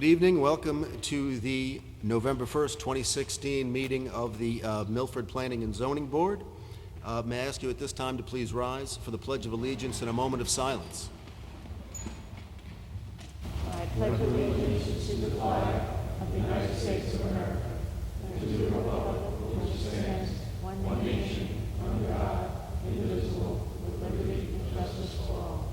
Good evening. Welcome to the November 1st, 2016 meeting of the Milford Planning and Zoning Board. May I ask you at this time to please rise for the Pledge of Allegiance and a moment of silence. I pledge allegiance to the flag of the United States of America and to the republic for which it stands, one nation, under God, indivisible, with liberty and justice for all.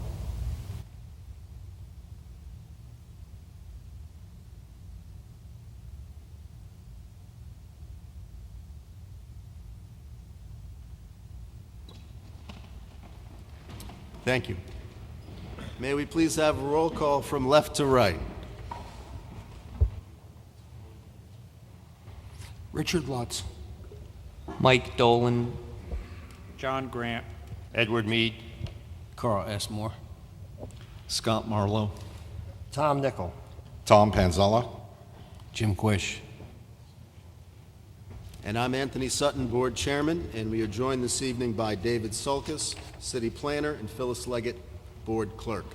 Thank you. May we please have a roll call from left to right? Richard Lutz. Mike Dolan. John Grant. Edward Mead. Carl S. Moore. Scott Marlowe. Tom Nickel. Tom Panzella. Jim Quish. And I'm Anthony Sutton, Board Chairman, and we are joined this evening by David Sulkus, City Planner, and Phyllis Leggett, Board Clerk.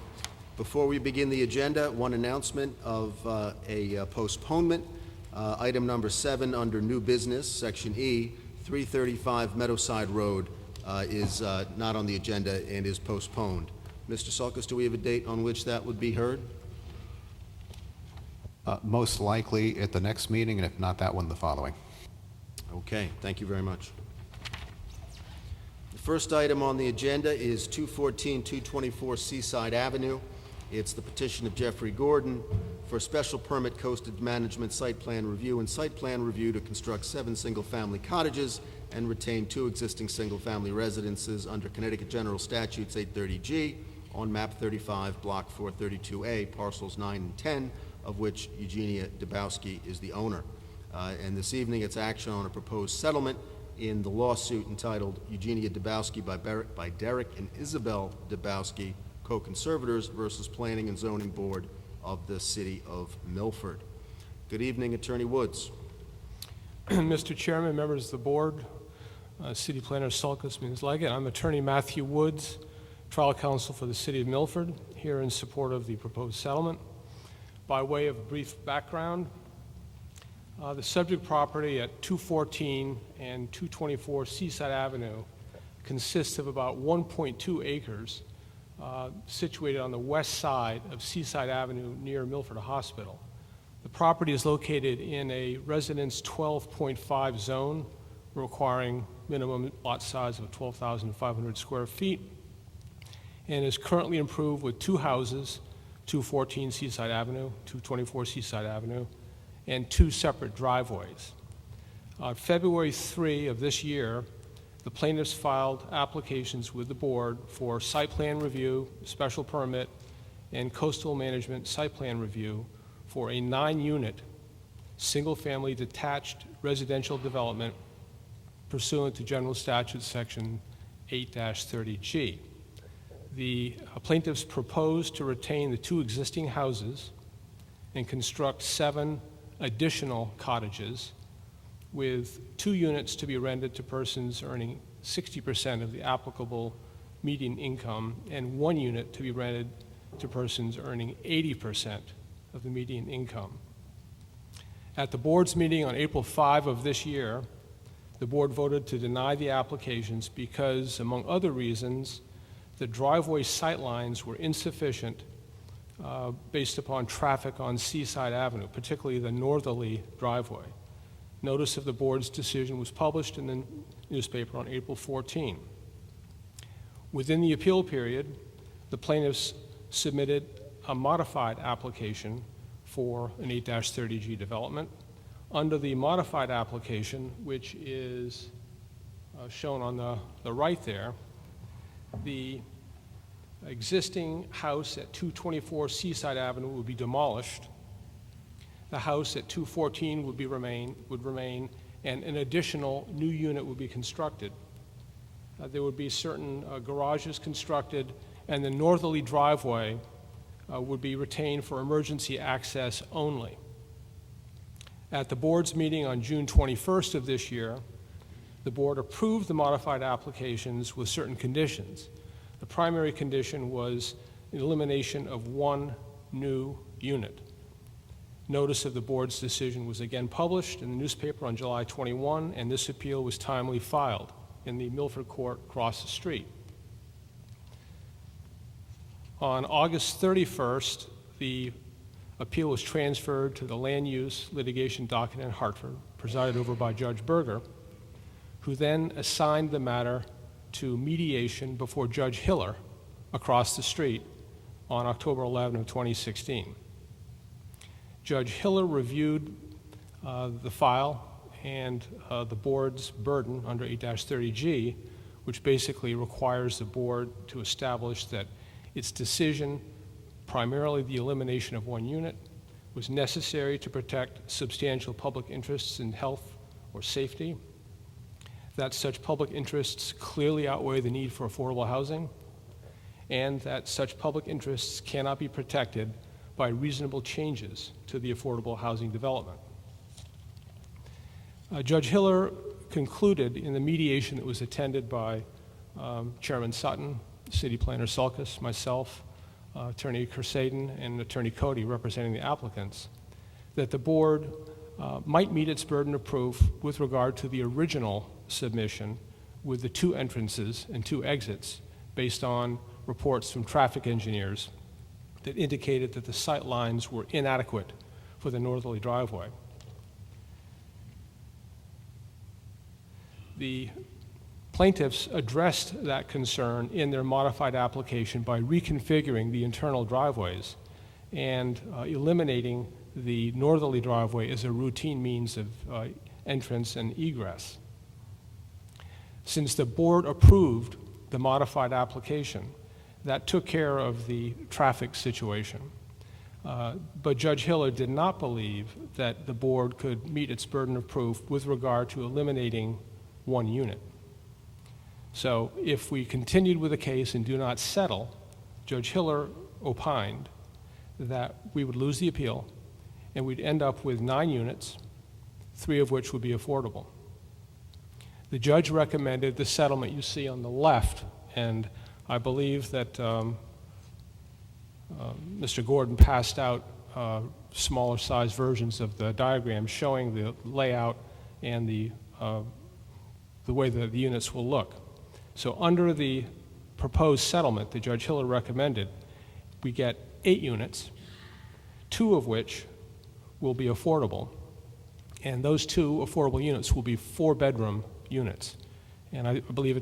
Before we begin the agenda, one announcement of a postponement. Item number 7 under New Business, Section E, 335 Meadowside Road is not on the agenda and is postponed. Mr. Sulkus, do we have a date on which that would be heard? Most likely at the next meeting, and if not that one, the following. Okay, thank you very much. The first item on the agenda is 214-224 Seaside Avenue. It's the petition of Jeffrey Gordon for special permit coastal management site plan review and site plan review to construct 7 single-family cottages and retain 2 existing single-family residences under Connecticut General Statutes 830G on map 35, block 432A, parcels 9 and 10, of which Eugenia Dubowski is the owner. And this evening it's action on a proposed settlement in the lawsuit entitled Eugenia Dubowski by Derek and Isabel Dubowski, co-conservators versus Planning and Zoning Board of the City of Milford. Good evening, Attorney Woods. Mr. Chairman, members of the board, City Planner Sulkus, Ms. Leggett, I'm Attorney Matthew Woods, trial counsel for the City of Milford, here in support of the proposed settlement. By way of brief background, the subject property at 214 and 224 Seaside Avenue consists of about 1.2 acres situated on the west side of Seaside Avenue near Milford Hospital. The property is located in a residence 12.5 zone requiring minimum lot size of 12,500 square feet and is currently improved with 2 houses, 214 Seaside Avenue, 224 Seaside Avenue, and 2 separate driveways. On February 3 of this year, the plaintiffs filed applications with the board for site plan review, special permit, and coastal management site plan review for a 9-unit, single-family detached residential development pursuant to General Statute Section 8-30G. The plaintiffs proposed to retain the 2 existing houses and construct 7 additional cottages with 2 units to be rented to persons earning 60% of the applicable median income and 1 unit to be rented to persons earning 80% of the median income. At the board's meeting on April 5 of this year, the board voted to deny the applications because, among other reasons, the driveway sightlines were insufficient based upon traffic on Seaside Avenue, particularly the northerly driveway. Notice of the board's decision was published in the newspaper on April 14. Within the appeal period, the plaintiffs submitted a modified application for an 8-30G development. Under the modified application, which is shown on the right there, the existing house at 224 Seaside Avenue would be demolished. The house at 214 would remain, and an additional new unit would be constructed. There would be certain garages constructed, and the northerly driveway would be retained for emergency access only. At the board's meeting on June 21st of this year, the board approved the modified applications with certain conditions. The primary condition was the elimination of 1 new unit. Notice of the board's decision was again published in the newspaper on July 21, and this appeal was timely filed in the Milford Court across the street. On August 31st, the appeal was transferred to the Land Use Litigation Docket in Hartford, presided over by Judge Berger, who then assigned the matter to mediation before Judge Hiller across the street on October 11 of 2016. Judge Hiller reviewed the file and the board's burden under 8-30G, which basically requires the board to establish that its decision, primarily the elimination of one unit, was necessary to protect substantial public interests in health or safety, that such public interests clearly outweigh the need for affordable housing, and that such public interests cannot be protected by reasonable changes to the affordable housing development. Judge Hiller concluded in the mediation that was attended by Chairman Sutton, City Planner Sulkus, myself, Attorney Kersaden, and Attorney Cody representing the applicants, that the board might meet its burden of proof with regard to the original submission with the 2 entrances and 2 exits based on reports from traffic engineers that indicated that the sight lines were inadequate for the northerly driveway. The plaintiffs addressed that concern in their modified application by reconfiguring the internal driveways and eliminating the northerly driveway as a routine means of entrance and egress. Since the board approved the modified application, that took care of the traffic situation. But Judge Hiller did not believe that the board could meet its burden of proof with regard to eliminating one unit. So if we continued with the case and do not settle, Judge Hiller opined that we would lose the appeal and we'd end up with 9 units, 3 of which would be affordable. The judge recommended the settlement you see on the left, and I believe that Mr. Gordon passed out smaller size versions of the diagram showing the layout and the way that the units will look. So under the proposed settlement that Judge Hiller recommended, we get 8 units, 2 of which will be affordable, and those 2 affordable units will be 4-bedroom units. And I believe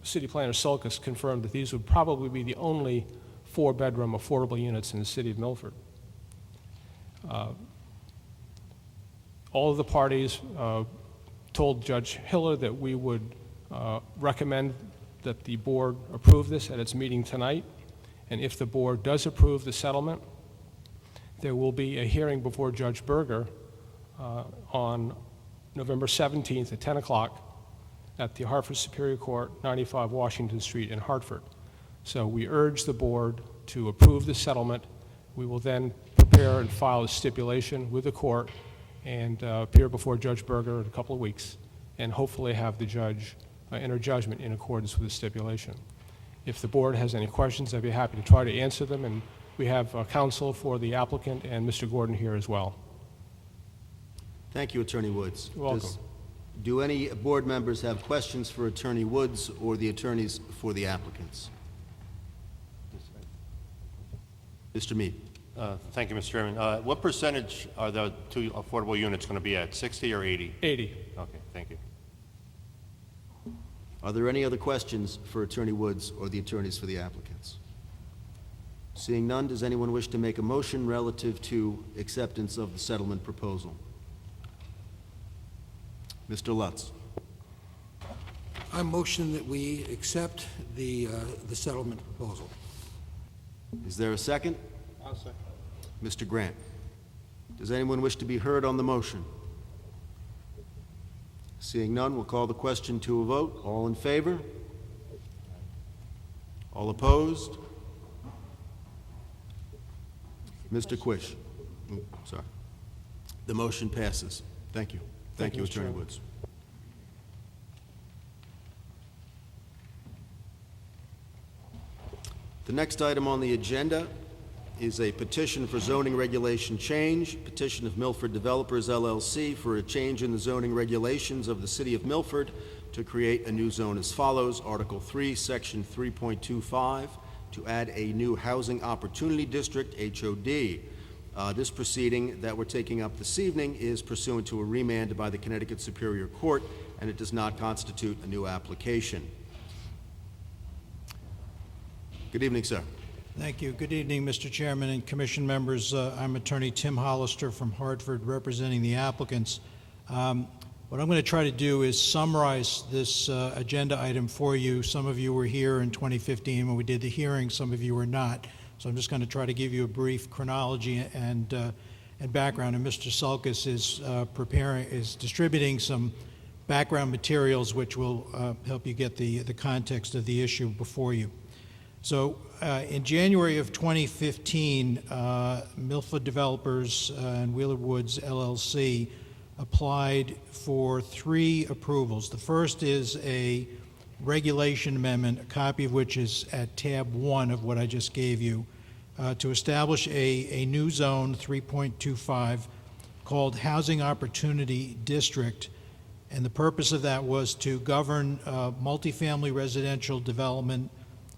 City Planner Sulkus confirmed that these would probably be the only 4-bedroom affordable units in the city of Milford. All of the parties told Judge Hiller that we would recommend that the board approve this at its meeting tonight, and if the board does approve the settlement, there will be a hearing before Judge Berger on November 17th at 10 o'clock at the Hartford Superior Court, 95 Washington Street in Hartford. So we urge the board to approve the settlement. We will then prepare and file a stipulation with the court and appear before Judge Berger in a couple of weeks and hopefully have the judge enter judgment in accordance with the stipulation. If the board has any questions, I'd be happy to try to answer them, and we have counsel for the applicant and Mr. Gordon here as well. Thank you, Attorney Woods. You're welcome. Do any board members have questions for Attorney Woods or the attorneys for the applicants? Mr. Mead. Thank you, Mr. Chairman. What percentage are the 2 affordable units going to be at, 60 or 80? 80. Okay, thank you. Are there any other questions for Attorney Woods or the attorneys for the applicants? Seeing none, does anyone wish to make a motion relative to acceptance of the settlement proposal? Mr. Lutz. I motion that we accept the settlement proposal. Is there a second? I'll second. Mr. Grant. Does anyone wish to be heard on the motion? Seeing none, we'll call the question to a vote. All in favor? All opposed? Mr. Quish. Sorry. The motion passes. Thank you. Thank you, Mr. Attorney Chairman. Woods. The next item on the agenda is a petition for zoning regulation change, petition of Milford Developers LLC for a change in the zoning regulations of the City of Milford to create a new zone as follows. Article 3, Section 3.25, to add a new Housing Opportunity District, HOD. This proceeding that we're taking up this evening is pursuant to a remand by the Connecticut Superior Court, and it does not constitute a new application. Good evening, sir. Thank you. Good evening, Mr. Chairman and Commission members. I'm Attorney Tim Hollister from Hartford, representing the applicants. What I'm going to try to do is summarize this agenda item for you. Some of you were here in 2015 when we did the hearing. Some of you were not. So I'm just going to try to give you a brief chronology and background. And Mr. Sulkus is distributing some background materials which will help you get the context of the issue before you. So in January of 2015, Milford Developers and Wheeler Woods LLC applied for 3 approvals. The first is a regulation amendment, a copy of which is at tab 1 of what I just gave you, to establish a new zone, 3.25, called Housing Opportunity District. And the purpose of that was to govern multifamily residential development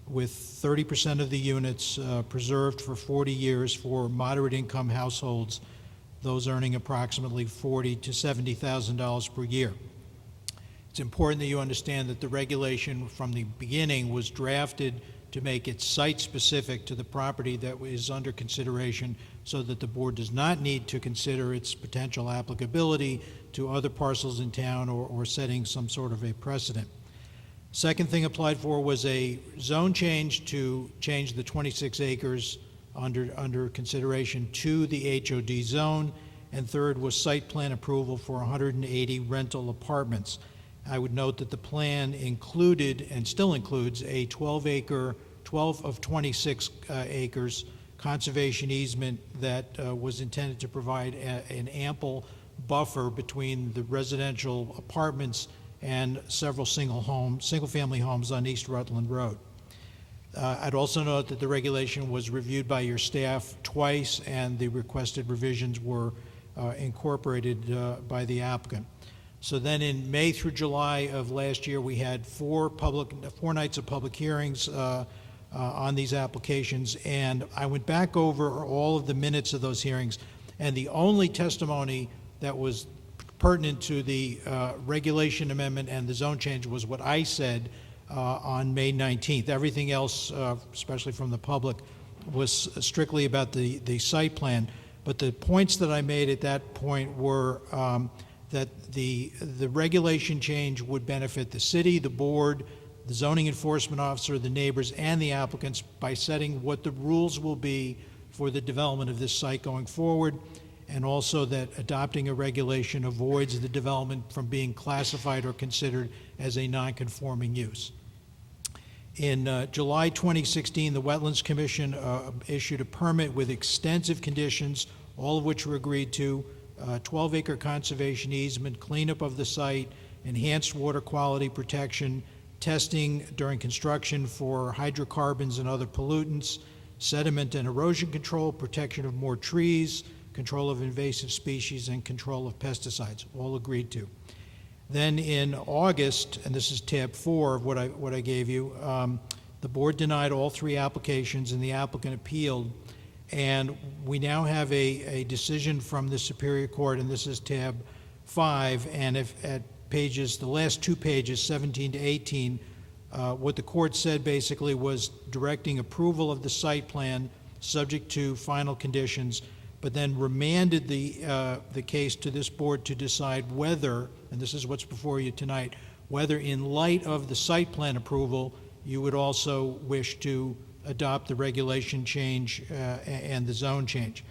with 30% of the units preserved for 40 years for moderate income households, those earning approximately $40,000 to $70,000 per year. It's important that you understand that the regulation from the beginning was drafted to make it site-specific to the property that is under consideration, so that the board does not need to consider its potential applicability to other parcels in town or setting some sort of a precedent. Second thing applied for was a zone change to change the 26 acres under consideration to the HOD zone. And third was site plan approval for 180 rental apartments. I would note that the plan included and still includes a 12 of 26 acres conservation easement that was intended to provide an ample buffer between the residential apartments and several single-family homes on East Rutland Road. I'd also note that the regulation was reviewed by your staff twice, and the requested revisions were incorporated by the applicant. So then in May through July of last year, we had 4 nights of public hearings on these applications, and I went back over all of the minutes of those hearings, and the only testimony that was pertinent to the regulation amendment and the zone change was what I said on May 19th. Everything else, especially from the public, was strictly about the site plan. But the points that I made at that point were that the regulation change would benefit the city, the board, the zoning enforcement officer, the neighbors, and the applicants by setting what the rules will be for the development of this site going forward, and also that adopting a regulation avoids the development from being classified or considered as a non-conforming use. In July 2016, the Wetlands Commission issued a permit with extensive conditions, all of which were agreed to: 12-acre conservation easement, cleanup of the site, enhanced water quality protection, testing during construction for hydrocarbons and other pollutants, sediment and erosion control, protection of more trees, control of invasive species, and control of pesticides, all agreed to. Then in August, and this is tab 4 of what I gave you, the board denied all 3 applications, and the applicant appealed. And we now have a decision from the Superior Court, and this is tab 5, and if at pages, the last 2 pages, 17 to 18, what the court said basically was directing approval of the site plan subject to final conditions, but then remanded the case to this board to decide whether, and this is what's before you tonight, whether in light of the site plan approval, you would also wish to adopt the regulation change and the zone change.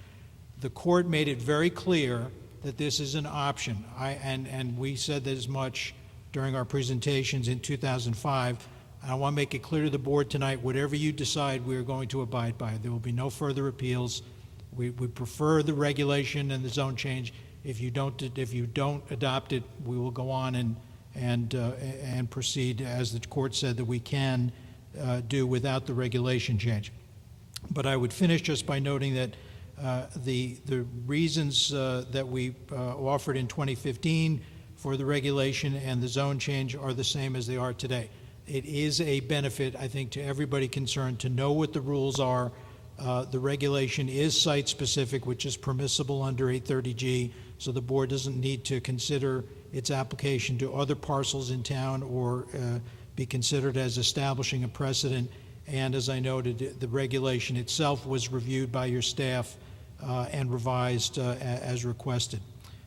The court made it very clear that this is an option. And we said as much during our presentations in 2005. I want to make it clear to the board tonight, whatever you decide, we are going to abide by. There will be no further appeals. We prefer the regulation and the zone change. If you don't adopt it, we will go on and proceed as the court said that we can do without the regulation change. But I would finish just by noting that the reasons that we offered in 2015 for the regulation and the zone change are the same as they are today. It is a benefit, I think, to everybody concerned to know what the rules are. The regulation is site-specific, which is permissible under 830G, so the board doesn't need to consider its application to other parcels in town or be considered as establishing a precedent. And as I noted, the regulation itself was reviewed by your staff and revised as requested.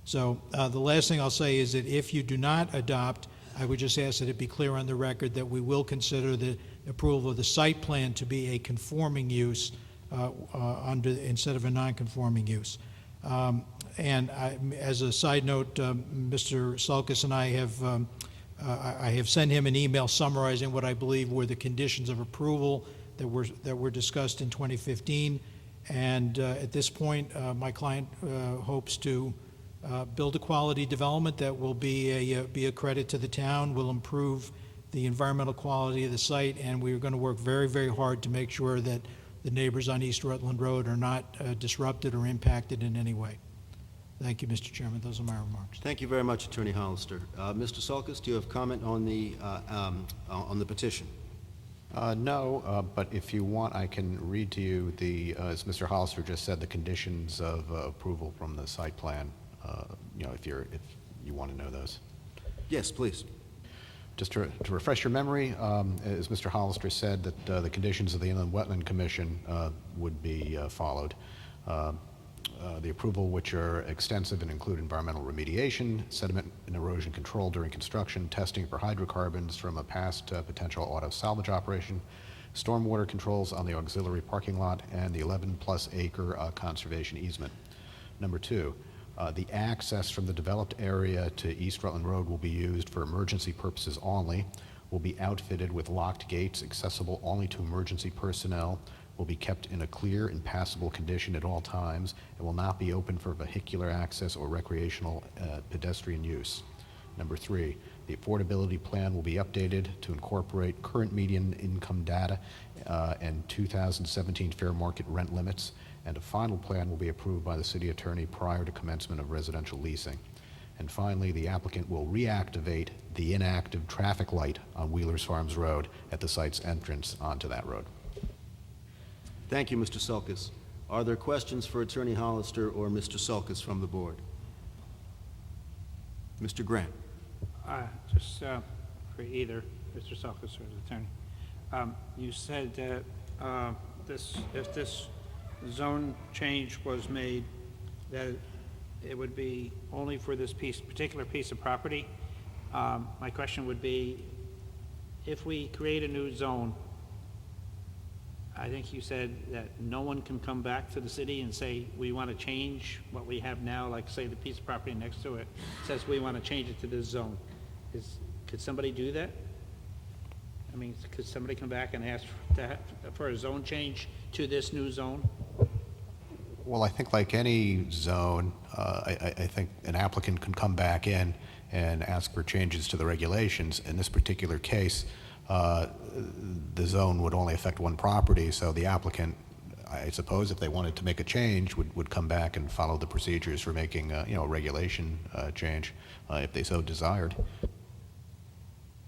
So the last thing I'll say is that if you do not adopt, I would just ask that it be clear on the record that we will consider the approval of the site plan to be a conforming use instead of a non-conforming use. As a side note, Mr. Sulkus and I have sent him an email summarizing what I believe were the conditions of approval that were discussed in 2015. And at this point, my client hopes to build a quality development that will be a credit to the town, will improve the environmental quality of the site, and we're going to work very, very hard to make sure that the neighbors on East Rutland Road are not disrupted or impacted in any way. Thank you, Mr. Chairman. Those are my remarks. Thank you very much, Attorney Hollister. Mr. Sulkus, do you have comment on the petition? No, but if you want, I can read to you as Mr. Hollister just said, the conditions of approval from the site plan. If you want to know those. Yes, please. Just to refresh your memory, as Mr. Hollister said, that the conditions of the Inland Wetland Commission would be followed. The approval, which are extensive and include environmental remediation, sediment and erosion control during construction, testing for hydrocarbons from a past potential auto salvage operation, stormwater controls on the auxiliary parking lot, and the 11-plus acre conservation easement. Number 2, the access from the developed area to East Rutland Road will be used for emergency purposes only, will be outfitted with locked gates accessible only to emergency personnel, will be kept in a clear and passable condition at all times, and will not be open for vehicular access or recreational pedestrian use. Number 3, the affordability plan will be updated to incorporate current median income data and 2017 fair market rent limits, and a final plan will be approved by the city attorney prior to commencement of residential leasing. And finally, the applicant will reactivate the inactive traffic light on Wheelers Farms Road at the site's entrance onto that road. Thank you, Mr. Sulkus. Are there questions for Attorney Hollister or Mr. Sulkus from the board? Mr. Grant. Just for either Mr. Sulkus or the attorney. You said that if this zone change was made, that it would be only for this particular piece of property. My question would be, if we create a new zone, I think you said that no one can come back to the city and say, we want to change what we have now, like say the piece of property next to it says we want to change it to this zone. Could somebody do that? I mean, could somebody come back and ask for a zone change to this new zone? Well, I think like any zone, I think an applicant can come back in and ask for changes to the regulations. In this particular case, the zone would only affect one property, so the applicant, I suppose, if they wanted to make a change, would come back and follow the procedures for making a regulation change if they so desired.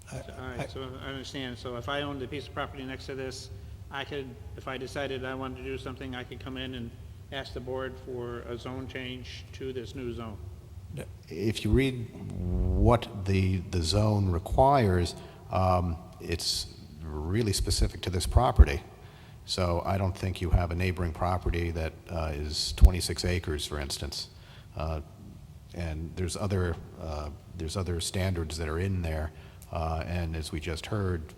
All right, so I understand. So if I owned a piece of property next to this, I could, if I decided I wanted to do something, I could come in and ask the board for a zone change to this new zone. If you read what the zone requires, it's really specific to this property. So I don't think you have a neighboring property that is 26 acres, for instance. And there's other standards that are in there. And as we just heard,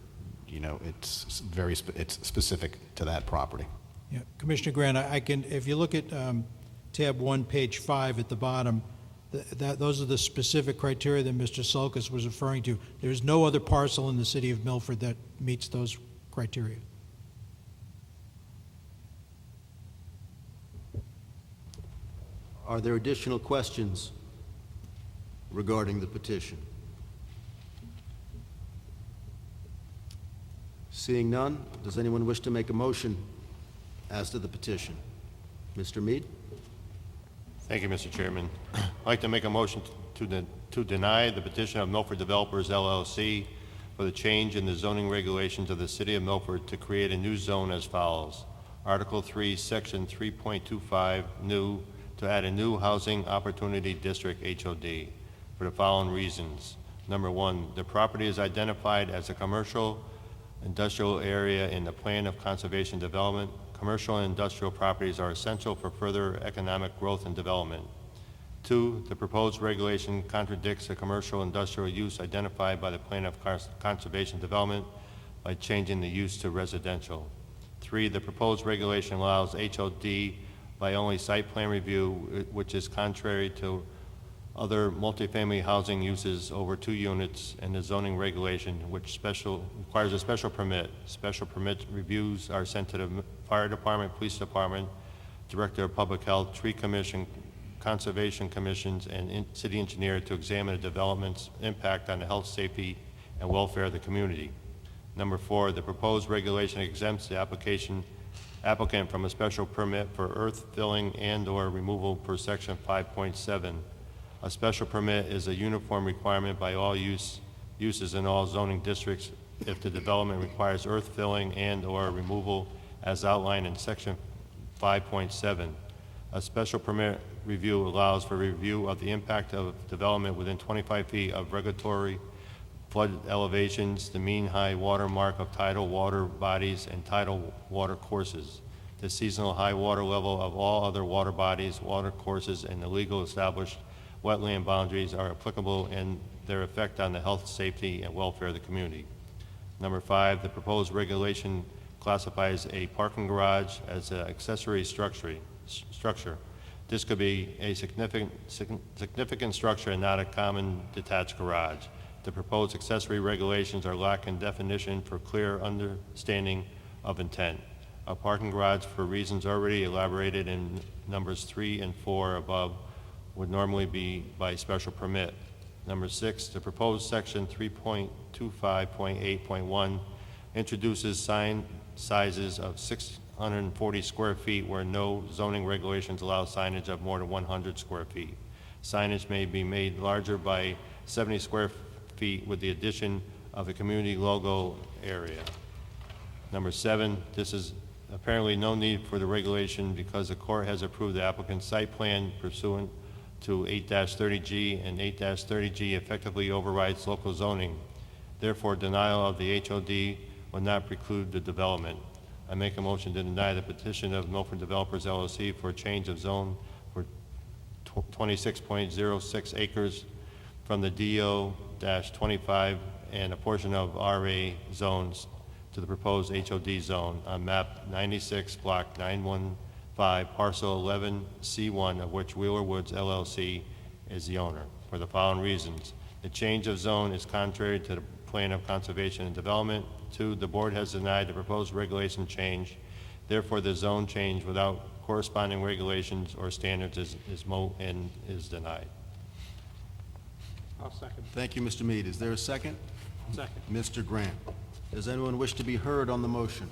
it's it's specific to that property. Yeah, Commissioner Grant, I can, if you look at tab 1, page 5 at the bottom, those are the specific criteria that Mr. Sulkus was referring to. There's no other parcel in the city of Milford that meets those criteria. Are there additional questions regarding the petition? Seeing none, does anyone wish to make a motion as to the petition. Mr. Mead? Thank you, Mr. Chairman. I'd like to make a motion to deny the petition of Milford Developers LLC for the change in the zoning regulations of the City of Milford to create a new zone as follows. Article 3, Section 3.25, new, to add a new Housing Opportunity District, HOD, for the following reasons. Number one, the property is identified as a commercial industrial area in the Plan of Conservation Development. Commercial and industrial properties are essential for further economic growth and development. Two, the proposed regulation contradicts the commercial industrial use identified by the Plan of Conservation Development by changing the use to residential. Three, the proposed regulation allows HOD by only site plan review, which is contrary to other multifamily housing uses over 2 units and the zoning regulation, which requires a special permit. Special permit reviews are sent to the Fire Department, Police Department, Director of Public Health, Tree Commission, Conservation Commissions, and City Engineer to examine the development's impact on the health, safety, and welfare of the community. Number 4, the proposed regulation exempts the applicant from a special permit for earth filling and/or removal per section 5.7. A special permit is a uniform requirement by all uses in all zoning districts if the development requires earth filling and/or removal as outlined in section 5.7. A special permit review allows for review of the impact of development within 25 feet of regulatory flood elevations, the mean high water mark of tidal water bodies and tidal water courses, the seasonal high water level of all other water bodies, water courses, and the legal established wetland boundaries are applicable and their effect on the health, safety, and welfare of the community. Number 5, the proposed regulation classifies a parking garage as an accessory structure. This could be a significant structure and not a common detached garage. The proposed accessory regulations are lacking definition for clear understanding of intent. A parking garage, for reasons already elaborated in numbers 3 and 4 above, would normally be by special permit. Number 6, the proposed section 3.25.8.1 introduces sign sizes of 640 square feet where no zoning regulations allow signage of more than 100 square feet. Signage may be made larger by 70 square feet with the addition of a community logo area. Number 7, this is apparently no need for the regulation because the court has approved the applicant's site plan pursuant to 8-30G, and 8-30G effectively overrides local zoning. Therefore, denial of the HOD will not preclude the development. I make a motion to deny the petition of Milford Developers LLC for a change of zone for 26.06 acres from the DO-25 and a portion of RA zones to the proposed HOD zone on map 96, block 915, parcel 11C1, of which Wheeler Woods LLC is the owner, for the following reasons. The change of zone is contrary to the Plan of Conservation and Development. 2, the board has denied the proposed regulation change. Therefore, the zone change without corresponding regulations or standards is denied. I'll second. Thank you, Mr. Mead. Is there a second? Second. Mr. Grant. Does anyone wish to be heard on the motion?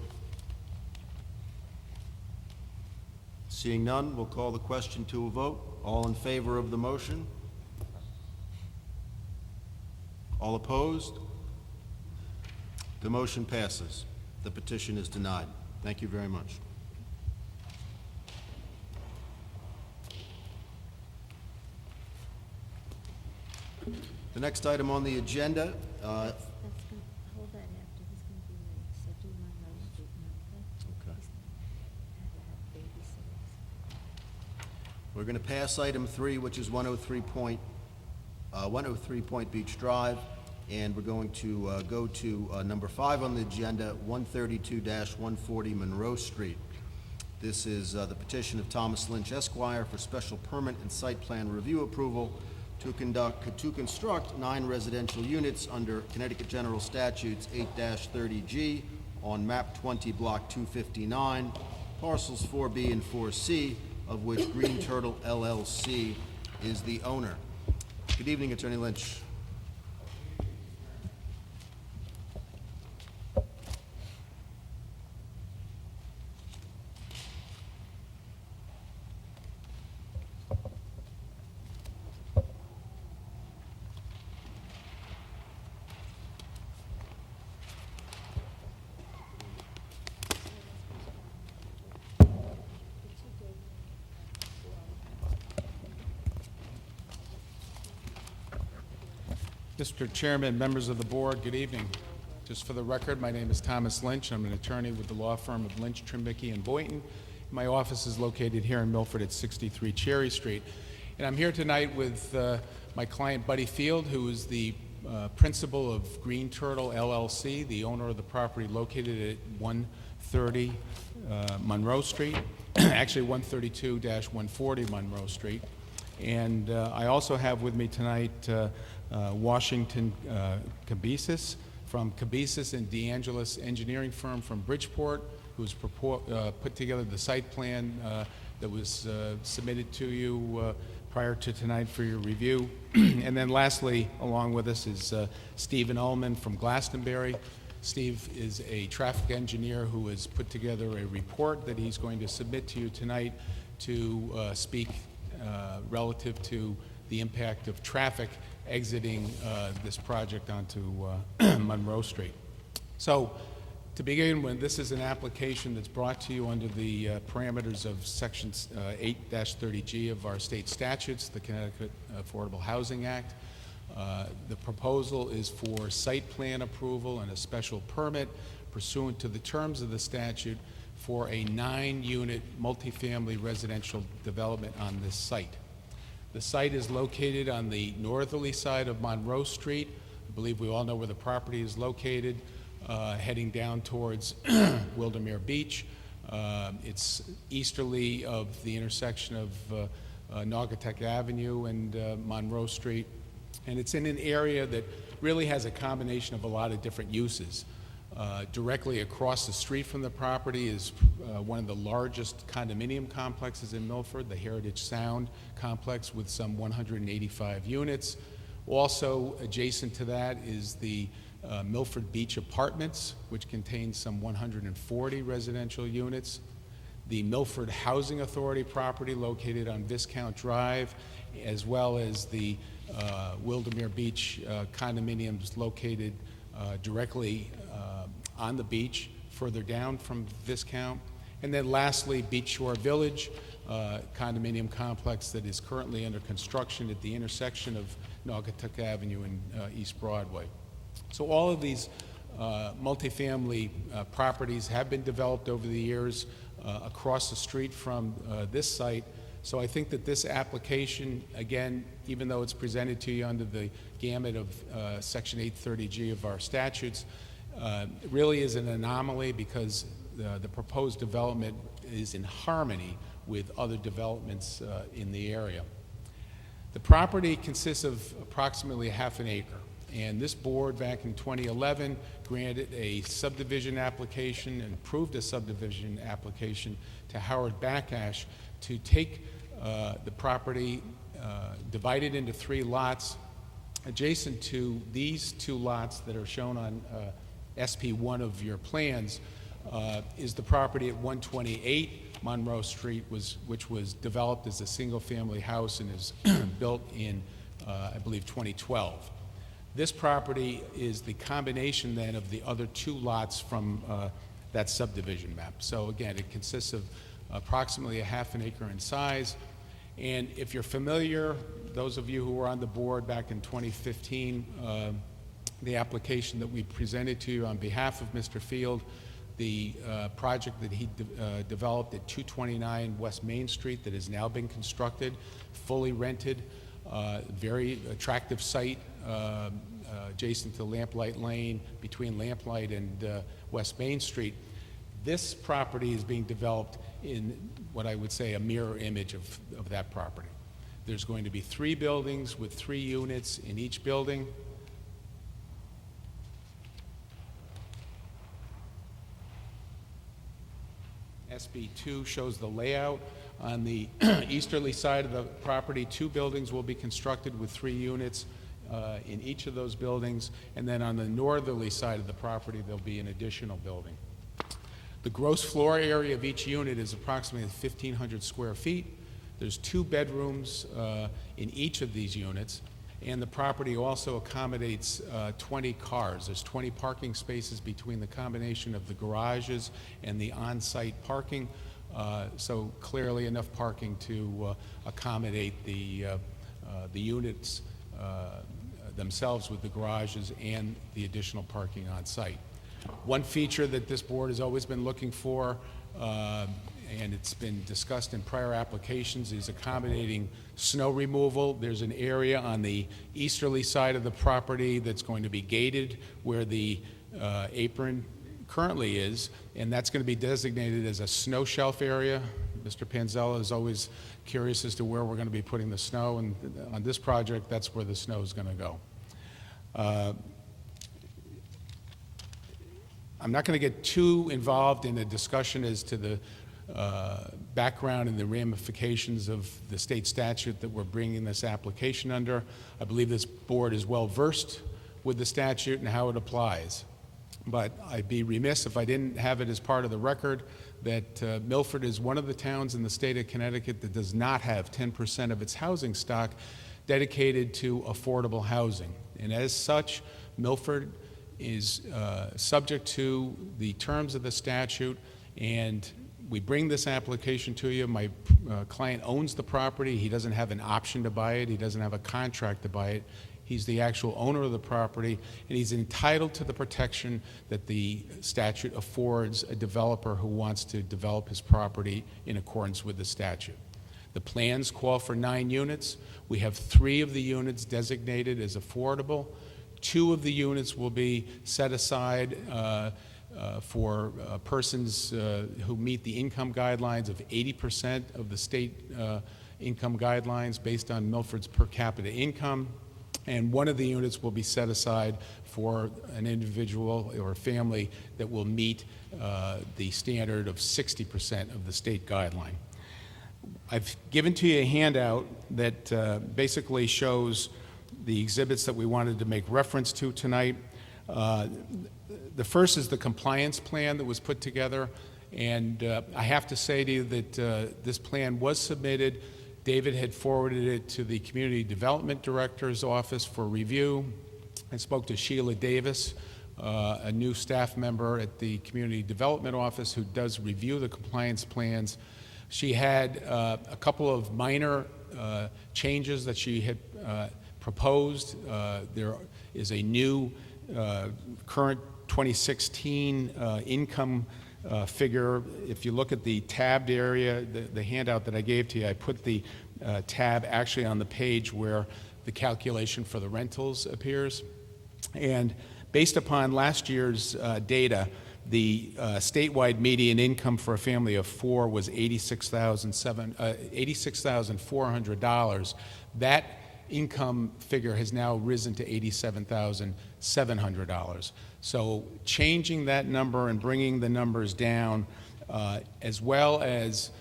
Seeing none, we'll call the question to a vote. All in favor of the motion? All opposed? The motion passes. The petition is denied. Thank you very much. The next item on the agenda, Hold that after, he's gonna be late, so do my notes, do my, Okay. He's gonna have babysitters. we're going to pass item 3, which is 103 Point Beach Drive, and we're going to go to number 5 on the agenda, 132-140 Monroe Street. This is the petition of Thomas Lynch Esquire for special permit and site plan review approval to construct 9 residential units under Connecticut General Statutes 8-30G on map 20, block 259, parcels 4B and 4C, of which Green Turtle LLC is the owner. Good evening, Attorney Lynch. Mr. Chairman, members of the board, good evening. Just for the record, my name is Thomas Lynch. I'm an attorney with the law firm of Lynch, Trimbicki, and Boynton. My office is located here in Milford at 63 Cherry Street. And I'm here tonight with my client, Buddy Field, who is the principal of Green Turtle LLC, the owner of the property located at 130 Monroe Street, actually 132-140 Monroe Street. And I also have with me tonight Washington Cabezas from Cabezas and DeAngelis Engineering Firm from Bridgeport, who's put together the site plan that was submitted to you prior to tonight for your review. And then lastly, along with us is Stephen Ullman from Glastonbury. Steve is a traffic engineer who has put together a report that he's going to submit to you tonight to speak relative to the impact of traffic exiting this project onto Monroe Street. So, to begin with, this is an application that's brought to you under the parameters of Section 8-30G of our state statutes, the Connecticut Affordable Housing Act. The proposal is for site plan approval and a special permit pursuant to the terms of the statute for a 9-unit multifamily residential development on this site. The site is located on the northerly side of Monroe Street. I believe we all know where the property is located, heading down towards Wildermere Beach. It's easterly of the intersection of Naugatuck Avenue and Monroe Street. And it's in an area that really has a combination of a lot of different uses. Directly across the street from the property is one of the largest condominium complexes in Milford, the Heritage Sound complex with some 185 units. Also adjacent to that is the Milford Beach Apartments, which contains some 140 residential units. The Milford Housing Authority property located on Viscount Drive, as well as the Wildermere Beach condominiums located directly on the beach, further down from Viscount. And then lastly, Beach Shore Village, condominium complex that is currently under construction at the intersection of Naugatuck Avenue and East Broadway. So all of these multifamily properties have been developed over the years across the street from this site. So I think that this application, again, even though it's presented to you under the gamut of Section 830G of our statutes, really is an anomaly because the proposed development is in harmony with other developments in the area. The property consists of approximately half an acre, and this board back in 2011 granted a subdivision application and approved a subdivision application to Howard Backash to take the property, divide it into 3 lots. Adjacent to these 2 lots that are shown on SP1 of your plans is the property at 128 Monroe Street, which was developed as a single-family house and is built in, I believe, 2012. This property is the combination then of the other 2 lots from that subdivision map. So again, it consists of approximately a half an acre in size. And if you're familiar, those of you who were on the board back in 2015, the application that we presented to you on behalf of Mr. Field, the project that he developed at 229 West Main Street that has now been constructed, fully rented, very attractive site adjacent to Lamplight Lane, between Lamplight and West Main Street. This property is being developed in what I would say a mirror image of that property. There's going to be 3 buildings with 3 units in each building. SB2 shows the layout. On the easterly side of the property, 2 buildings will be constructed with 3 units in each of those buildings, and then on the northerly side of the property, there'll be an additional building. The gross floor area of each unit is approximately 1,500 square feet. There's 2 bedrooms in each of these units, and the property also accommodates 20 cars. There's 20 parking spaces between the combination of the garages and the on-site parking, so clearly enough parking to accommodate the units themselves with the garages and the additional parking on site. One feature that this board has always been looking for, and it's been discussed in prior applications, is accommodating snow removal. There's an area on the easterly side of the property that's going to be gated where the apron currently is, and that's going to be designated as a snow shelf area. Mr. Panzella is always curious as to where we're going to be putting the snow, and on this project, that's where the snow is going to go. I'm not going to get too involved in a discussion as to the background and the ramifications of the state statute that we're bringing this application under. I believe this board is well versed with the statute and how it applies. But I'd be remiss if I didn't have it as part of the record that Milford is one of the towns in the state of Connecticut that does not have 10% of its housing stock dedicated to affordable housing. And as such, Milford is subject to the terms of the statute, and we bring this application to you. My client owns the property. He doesn't have an option to buy it. He doesn't have a contract to buy it. He's the actual owner of the property, and he's entitled to the protection that the statute affords a developer who wants to develop his property in accordance with the statute. The plans call for 9 units. We have 3 of the units designated as affordable. 2 of the units will be set aside for persons who meet the income guidelines of 80% of the state income guidelines based on Milford's per capita income. And 1 of the units will be set aside for an individual or a family that will meet the standard of 60% of the state guideline. I've given to you a handout that basically shows the exhibits that we wanted to make reference to tonight. The first is the compliance plan that was put together, and I have to say to you that this plan was submitted. David had forwarded it to the Community Development Director's office for review. I spoke to Sheila Davis, a new staff member at the Community Development Office who does review the compliance plans. She had a couple of minor changes that she had proposed. There is a new current 2016 income figure. If you look at the tabbed area, the handout that I gave to you, I put the tab actually on the page where the calculation for the rentals appears. And based upon last year's data, the statewide median income for a family of 4 was $86,400. That income figure has now risen to $87,700. So changing that number and bringing the numbers down, as well as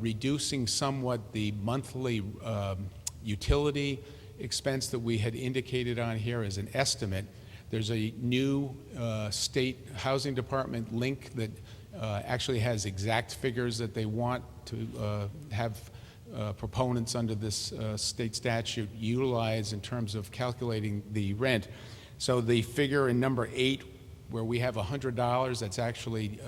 reducing somewhat the monthly utility expense that we had indicated on here as an estimate. There's a new state housing department link that actually has exact figures that they want to have proponents under this state statute utilize in terms of calculating the rent. So the figure in number 8, where we have $100, that's actually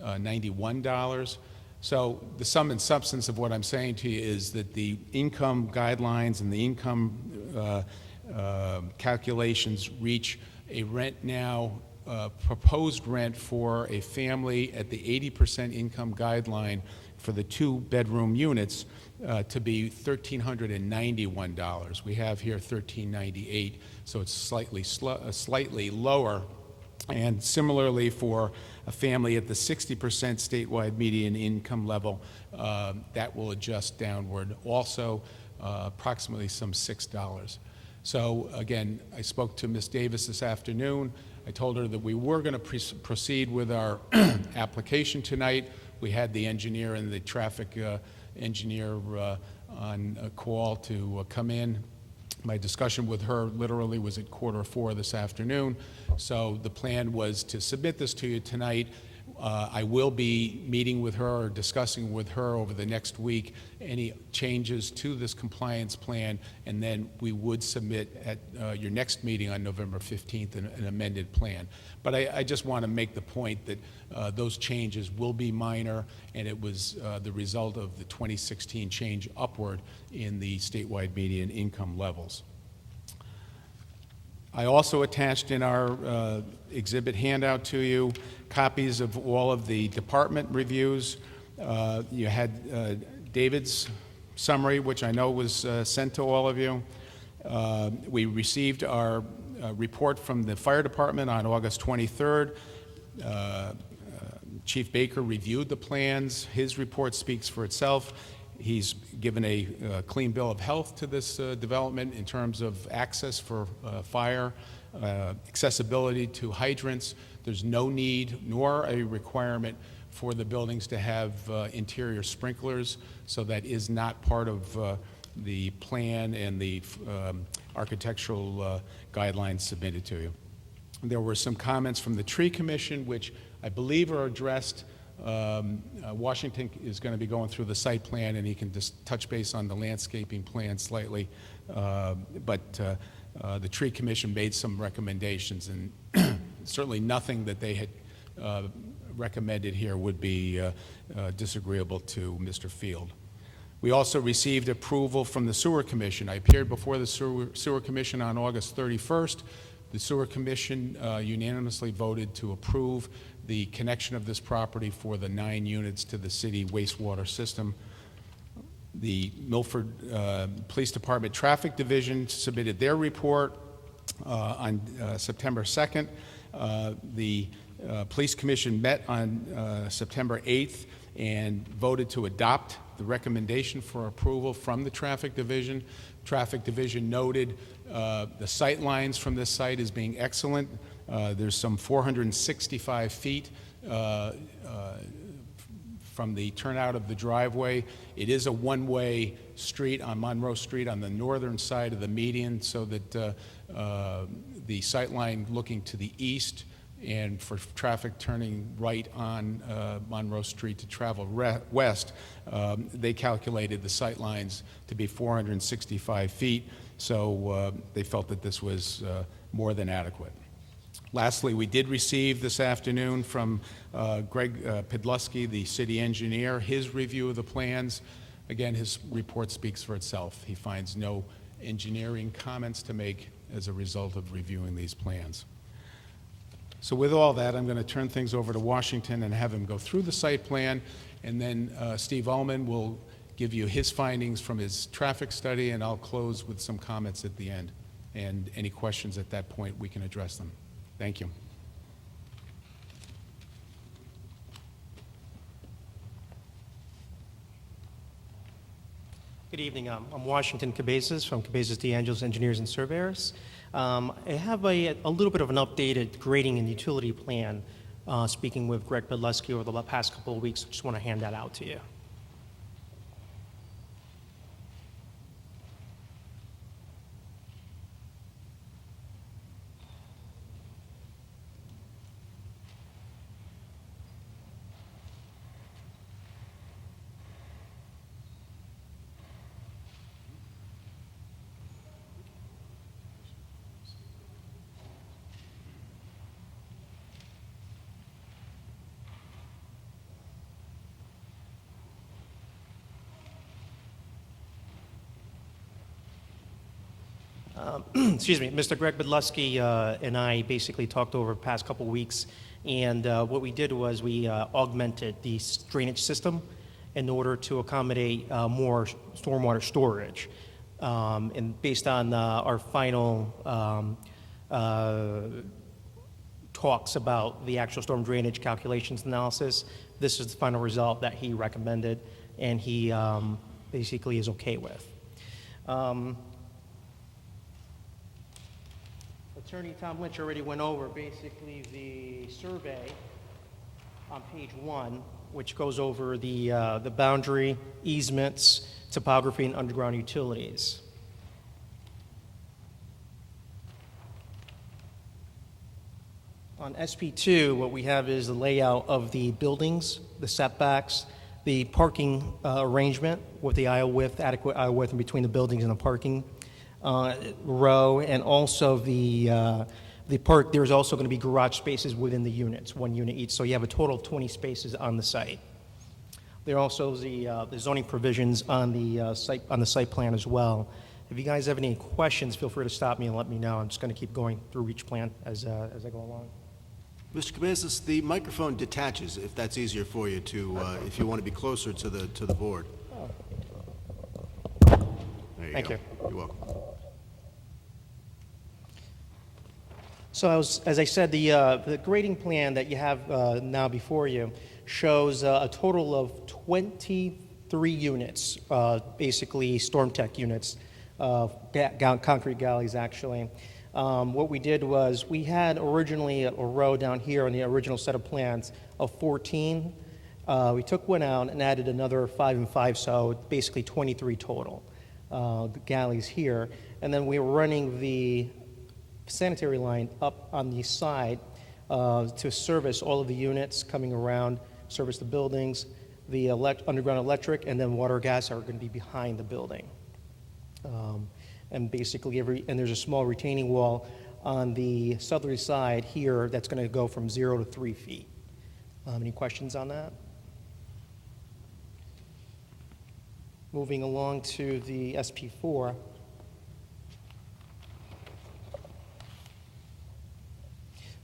$91. So the sum and substance of what I'm saying to you is that the income guidelines and the income calculations reach a rent now, proposed rent for a family at the 80% income guideline for the 2-bedroom units to be $1,391. We have here $1,398, so it's slightly lower. And similarly for a family at the 60% statewide median income level, that will adjust downward also approximately some $6. So again, I spoke to Ms. Davis this afternoon. I told her that we were going to proceed with our application tonight. We had the engineer and the traffic engineer on a call to come in. My discussion with her literally was at 3:45 this afternoon. So the plan was to submit this to you tonight. I will be meeting with her or discussing with her over the next week any changes to this compliance plan, and then we would submit at your next meeting on November 15th an amended plan. But I just want to make the point that those changes will be minor, and it was the result of the 2016 change upward in the statewide median income levels. I also attached in our exhibit handout to you copies of all of the department reviews. You had David's summary, which I know was sent to all of you. We received our report from the fire department on August 23rd. Chief Baker reviewed the plans. His report speaks for itself. He's given a clean bill of health to this development in terms of access for fire, accessibility to hydrants. There's no need nor a requirement for the buildings to have interior sprinklers, so that is not part of the plan and the architectural guidelines submitted to you. There were some comments from the Tree Commission, which I believe are addressed. Washington is going to be going through the site plan, and he can just touch base on the landscaping plan slightly. But the Tree Commission made some recommendations, and certainly nothing that they had recommended here would be disagreeable to Mr. Field. We also received approval from the Sewer Commission. I appeared before the Sewer Commission on August 31st. The Sewer Commission unanimously voted to approve the connection of this property for the 9 units to the city wastewater system. The Milford Police Department Traffic Division submitted their report on September 2nd. The Police Commission met on September 8th and voted to adopt the recommendation for approval from the Traffic Division. Traffic Division noted the sight lines from this site as being excellent. There's some 465 feet from the turnout of the driveway. It is a one-way street on Monroe Street on the northern side of the median, so that the sight line looking to the east and for traffic turning right on Monroe Street to travel west, they calculated the sight lines to be 465 feet, so they felt that this was more than adequate. Lastly, we did receive this afternoon from Greg Pedlusky, the city engineer, his review of the plans. Again, his report speaks for itself. He finds no engineering comments to make as a result of reviewing these plans. So with all that, I'm going to turn things over to Washington and have him go through the site plan, and then Steve Ullman will give you his findings from his traffic study, and I'll close with some comments at the end. And any questions at that point, we can address them. Thank you. Good evening. I'm Washington Cabezas from Cabezas DeAngelis Engineers and Surveyors. I have a little bit of an updated grading and utility plan, speaking with Greg Pedlusky over the past couple of weeks. I just want to hand that out to you. Excuse me, Mr. Greg Pedlusky and I basically talked over the past couple weeks, and what we did was we augmented the drainage system in order to accommodate more stormwater storage. And based on our final talks about the actual storm drainage calculations analysis, this is the final result that he recommended, and he basically is okay with. Attorney Tom Lynch already went over basically the survey on page 1, which goes over the boundary, easements, topography, and underground utilities. On SP2, what we have is the layout of the buildings, the setbacks, the parking arrangement with the aisle width, adequate aisle width in between the buildings and the parking row, and also the park. There's also going to be garage spaces within the units, 1 unit each, so you have a total of 20 spaces on the site. There are also the zoning provisions on the site plan as well. If you guys have any questions, feel free to stop me and let me know. I'm just going to keep going through each plan as I go along. Mr. Cabezas, the microphone detaches, if that's easier for you to, if you want to be closer to the board. There Thank go. you. You're welcome. So as I said, the grading plan that you have now before you shows a total of 23 units, basically storm tech units, concrete galleys actually. What we did was we had originally a row down here on the original set of plans of 14. We took one out and added another 5 and 5, so basically 23 total galleys here. And then we were running the sanitary line up on the side to service all of the units coming around, service the buildings, the underground electric, and then water gas are going to be behind the building. And basically and there's a small retaining wall on the southerly side here that's going to go from 0 to 3 feet. Any questions on that? Moving along to the SP4.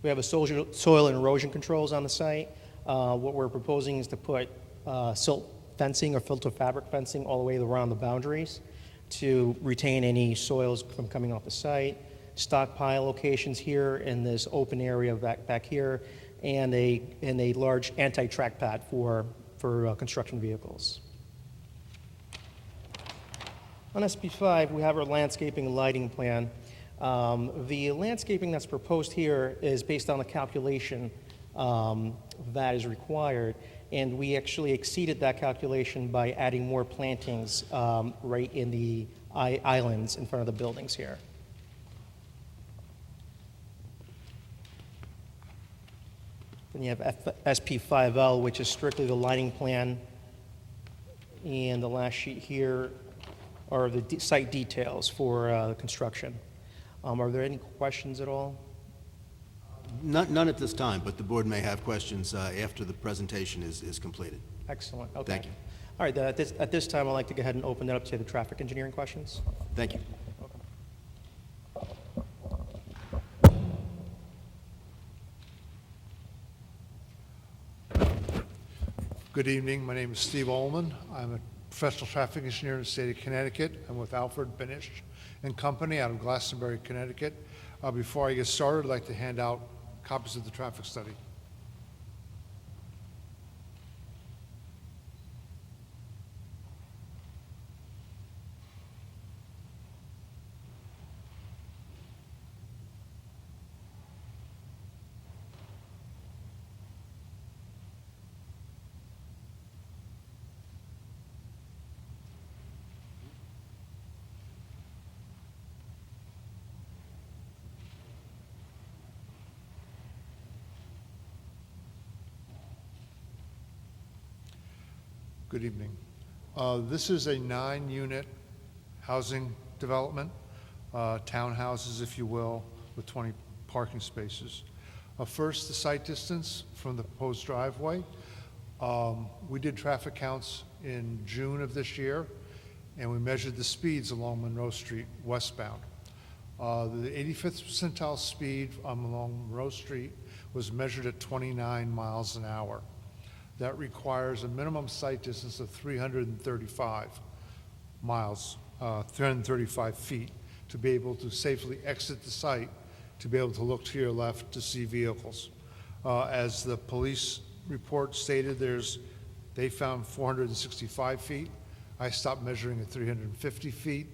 We have a soil and erosion controls on the site. What we're proposing is to put silt fencing or filter fabric fencing all the way around the boundaries to retain any soils from coming off the site. Stockpile locations here in this open area back here, and a large anti-track pad for construction vehicles. On SP5, we have our landscaping and lighting plan. The landscaping that's proposed here is based on the calculation that is required, and we actually exceeded that calculation by adding more plantings right in the islands in front of the buildings here. Then you have SP5L, which is strictly the lighting plan, and the last sheet here are the site details for construction. Are there any questions at all? None at this time, but the board may have questions after the presentation is completed. Excellent. Okay. Thank you. All right. At this time, I'd like to go ahead and open it up to the traffic engineering questions. Thank you. Good evening. My name is Steve Ullman. I'm a professional traffic engineer in the state of Connecticut. I'm with Alfred Benish and Company out of Glastonbury, Connecticut. Before I get started, I'd like to hand out copies of the traffic study. Good evening. This is a 9-unit housing development, townhouses, if you will, with 20 parking spaces. First, the site distance from the proposed driveway. We did traffic counts in June of this year, and we measured the speeds along Monroe Street westbound. The 85th percentile speed along Monroe Street was measured at 29 miles an hour. That requires a minimum site distance of 335 miles, 335 feet, to be able to safely exit the site, to be able to look to your left to see vehicles. As the police report stated, they found 465 feet. I stopped measuring at 350 feet.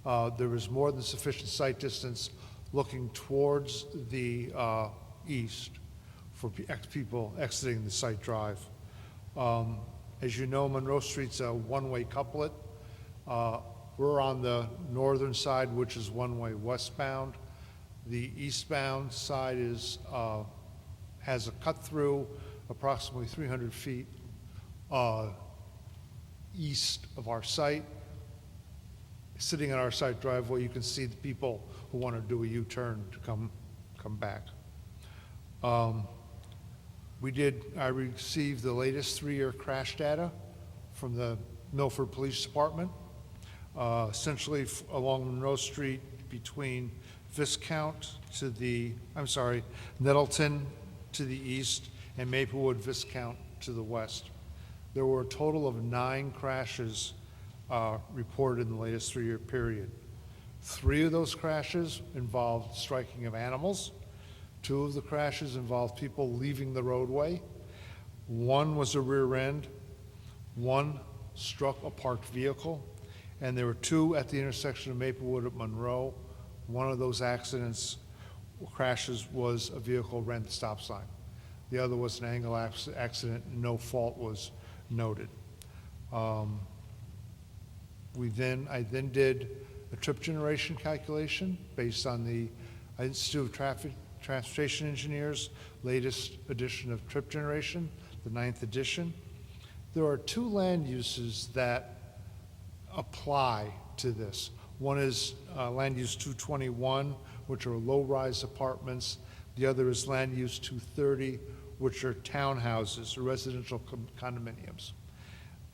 There was more than sufficient site distance looking towards the east for people exiting the site drive. As you know, Monroe Street's a one-way couplet. We're on the northern side, which is one-way westbound. The eastbound side has a cut-through approximately 300 feet east of our site. Sitting on our site driveway, you can see the people who want to do a U-turn to come back. I received the latest 3-year crash data from the Milford Police Department. essentially along Monroe Street between Viscount to the, Nettleton to the east and Maplewood Viscount to the west. There were a total of 9 crashes reported in the latest 3-year period. 3 of those crashes involved striking of animals. 2 of the crashes involved people leaving the roadway. 1 was a rear end. 1 struck a parked vehicle. And there were 2 at the intersection of Maplewood at Monroe. One of those crashes was a vehicle ran the stop sign. The other was an angle accident, and no fault was noted. I then did a trip generation calculation based on the Institute of Transportation Engineers' latest edition of trip generation, the 9th edition. There are 2 land uses that apply to this. One is land use 221, which are low-rise apartments. The other is land use 230, which are townhouses or residential condominiums.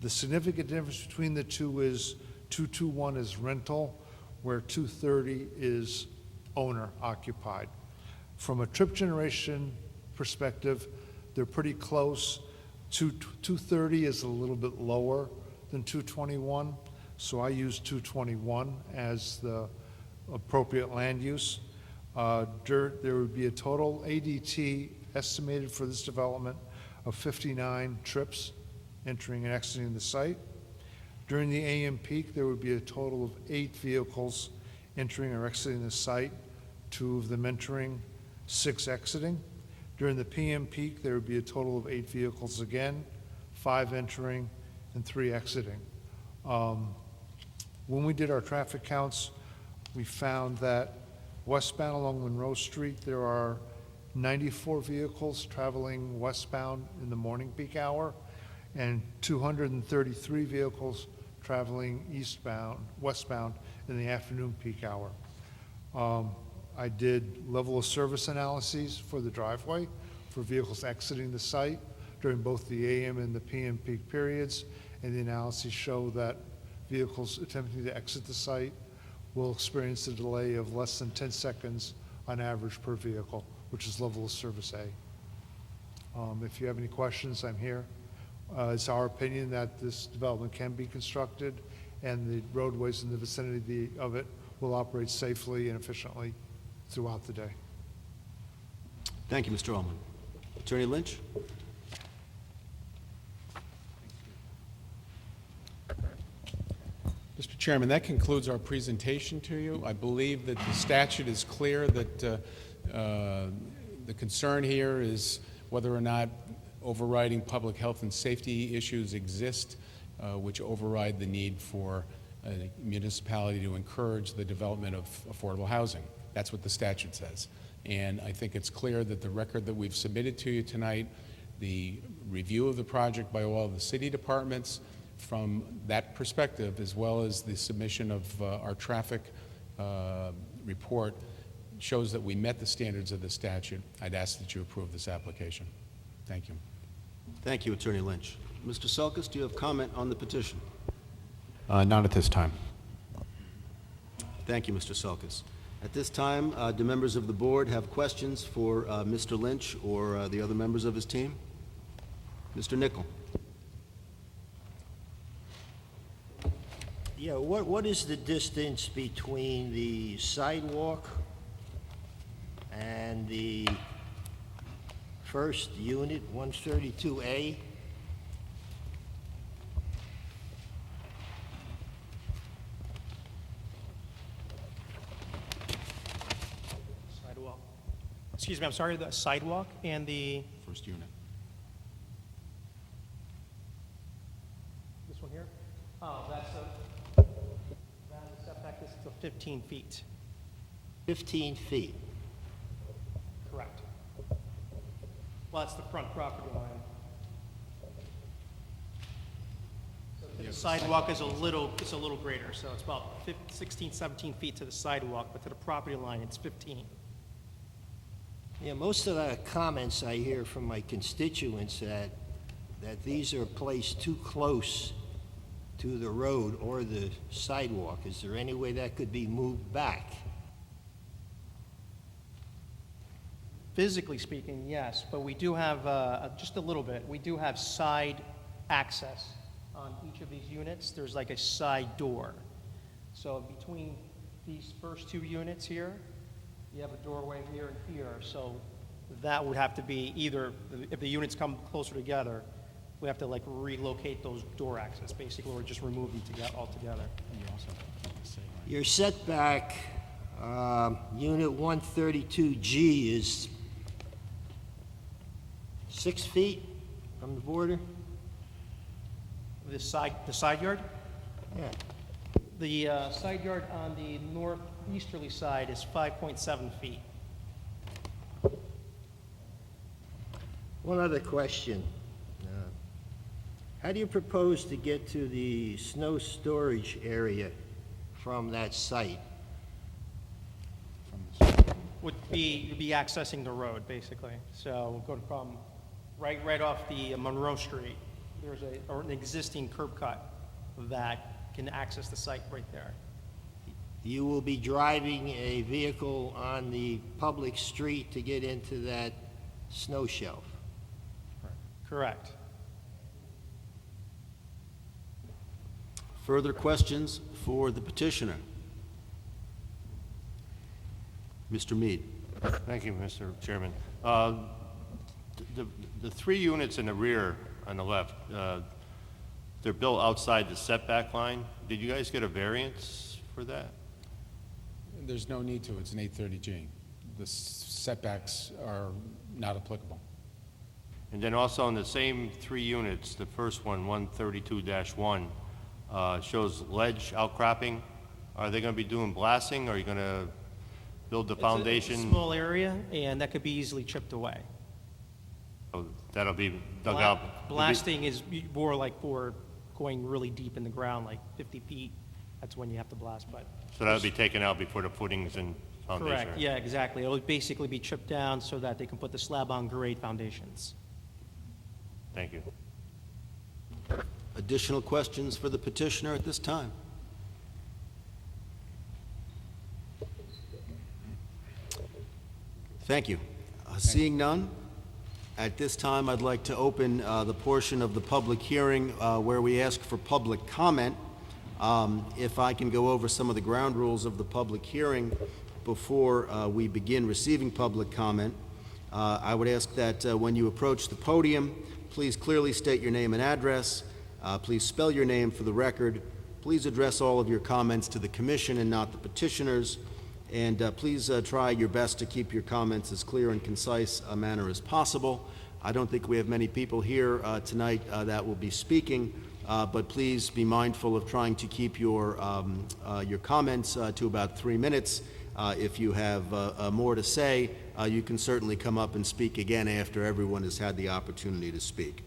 The significant difference between the 2 is 221 is rental, where 230 is owner occupied. From a trip generation perspective, they're pretty close. 230 is a little bit lower than 221, so I use 221 as the appropriate land use. There would be a total ADT estimated for this development of 59 trips entering and exiting the site. During the AM peak, there would be a total of 8 vehicles entering or exiting the site, 2 of them entering, 6 exiting. During the PM peak, there would be a total of 8 vehicles again, 5 entering and 3 exiting. When we did our traffic counts, we found that westbound along Monroe Street, there are 94 vehicles traveling westbound in the morning peak hour and 233 vehicles traveling westbound in the afternoon peak hour. I did level of service analyses for the driveway for vehicles exiting the site during both the AM and the PM peak periods, and the analyses show that vehicles attempting to exit the site will experience a delay of less than 10 seconds on average per vehicle, which is level of service A. If you have any questions, I'm here. It's our opinion that this development can be constructed and the roadways in the vicinity of it will operate safely and efficiently throughout the day. Thank you, Mr. Ullman. Attorney Lynch? Mr. Chairman, that concludes our presentation to you. I believe that the statute is clear that the concern here is whether or not overriding public health and safety issues exist, which override the need for a municipality to encourage the development of affordable housing. That's what the statute says. And I think it's clear that the record that we've submitted to you tonight, the review of the project by all of the city departments, from that perspective, as well as the submission of our traffic report, shows that we met the standards of the statute. I'd ask that you approve this application. Thank you. Thank you, Attorney Lynch. Mr. Selkis, do you have comment on the petition? Not at this time. Thank you, Mr. Selkis. At this time, do members of the board have questions for Mr. Lynch or the other members of his team? Mr. Nichol. Yeah, what is the distance between the sidewalk and the first unit, 132A? Sidewalk. Excuse me, I'm sorry, the sidewalk and the... First unit. This one here? Oh, that's a setback, this is 15 feet. 15 feet. Correct. Well, that's the front property line. So the sidewalk is a little greater, so it's about 16, 17 feet to the sidewalk, but to the property line, it's 15. Yeah, most of the comments I hear from my constituents that these are placed too close to the road or the sidewalk. Is there any way that could be moved back? Physically speaking, yes, but we do have, just a little bit, we do have side access on each of these units. There's like a side door. So between these first two units here, you have a doorway here and here. So that would have to be either, if the units come closer together, we have to like relocate those door access, basically, or just remove them altogether. Your setback, unit 132G is 6 feet from the border? The side yard? Yeah. The side yard on the northeasterly side is 5.7 feet. One other question. How do you propose to get to the snow storage area from that site? You'd be accessing the road, basically. So we'll go from right off the Monroe Street. There's an existing curb cut that can access the site right there. You will be driving a vehicle on the public street to get into that snow shelf? Correct. Further questions for the petitioner? Mr. Mead. Thank you, Mr. Chairman. The 3 units in the rear on the left, they're built outside the setback line. Did you guys get a variance for that? There's no need to. It's an 830G. The setbacks are not applicable. And then also in the same 3 units, the first one, 132-1, shows ledge outcropping. Are they going to be doing blasting, or are you going to build the foundation? It's a small area, and that could be easily chipped away. So that'll be dug out? Blasting is more like for going really deep in the ground, like 50 feet. That's when you have to blast, but... So that'll be taken out before the footings and foundation? Correct, yeah, exactly. It'll basically be chipped down so that they can put the slab-on-grade foundations. Thank you. Additional questions for the petitioner at this time? Thank you. Seeing none, at this time I'd like to open the portion of the public hearing where we ask for public comment. If I can go over some of the ground rules of the public hearing before we begin receiving public comment, I would ask that when you approach the podium, please clearly state your name and address. Please spell your name for the record. Please address all of your comments to the commission and not the petitioners. And please try your best to keep your comments as clear and concise a manner as possible. I don't think we have many people here tonight that will be speaking, but please be mindful of trying to keep your comments to about 3 minutes. If you have more to say, you can certainly come up and speak again after everyone has had the opportunity to speak.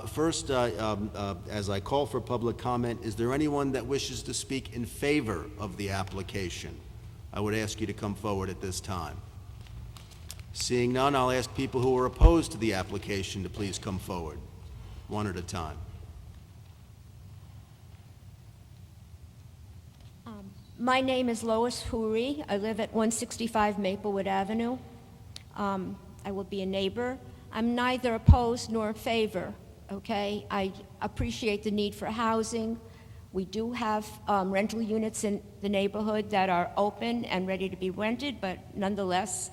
First, as I call for public comment, is there anyone that wishes to speak in favor of the application? I would ask you to come forward at this time. Seeing none, I'll ask people who are opposed to the application to please come forward, one at a time. My name is Lois Hoorie. I live at 165 Maplewood Avenue. I will be a neighbor. I'm neither opposed nor in favor, okay? I appreciate the need for housing. We do have rental units in the neighborhood that are open and ready to be rented, but nonetheless,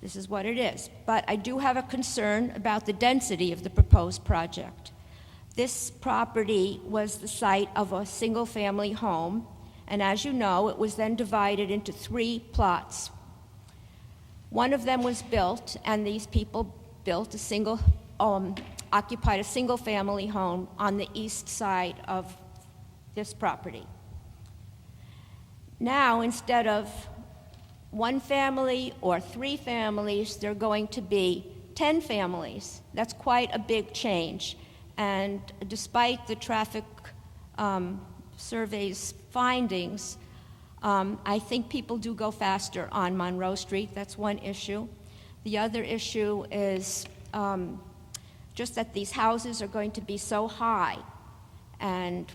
this is what it is. But I do have a concern about the density of the proposed project. This property was the site of a single-family home, and as you know, it was then divided into 3 plots. One of them was built, and these people built occupied a single-family home on the east side of this property. Now, instead of 1 family or 3 families, there are going to be 10 families. That's quite a big change. And despite the traffic survey's findings, I think people do go faster on Monroe Street. That's one issue. The other issue is just that these houses are going to be so high, and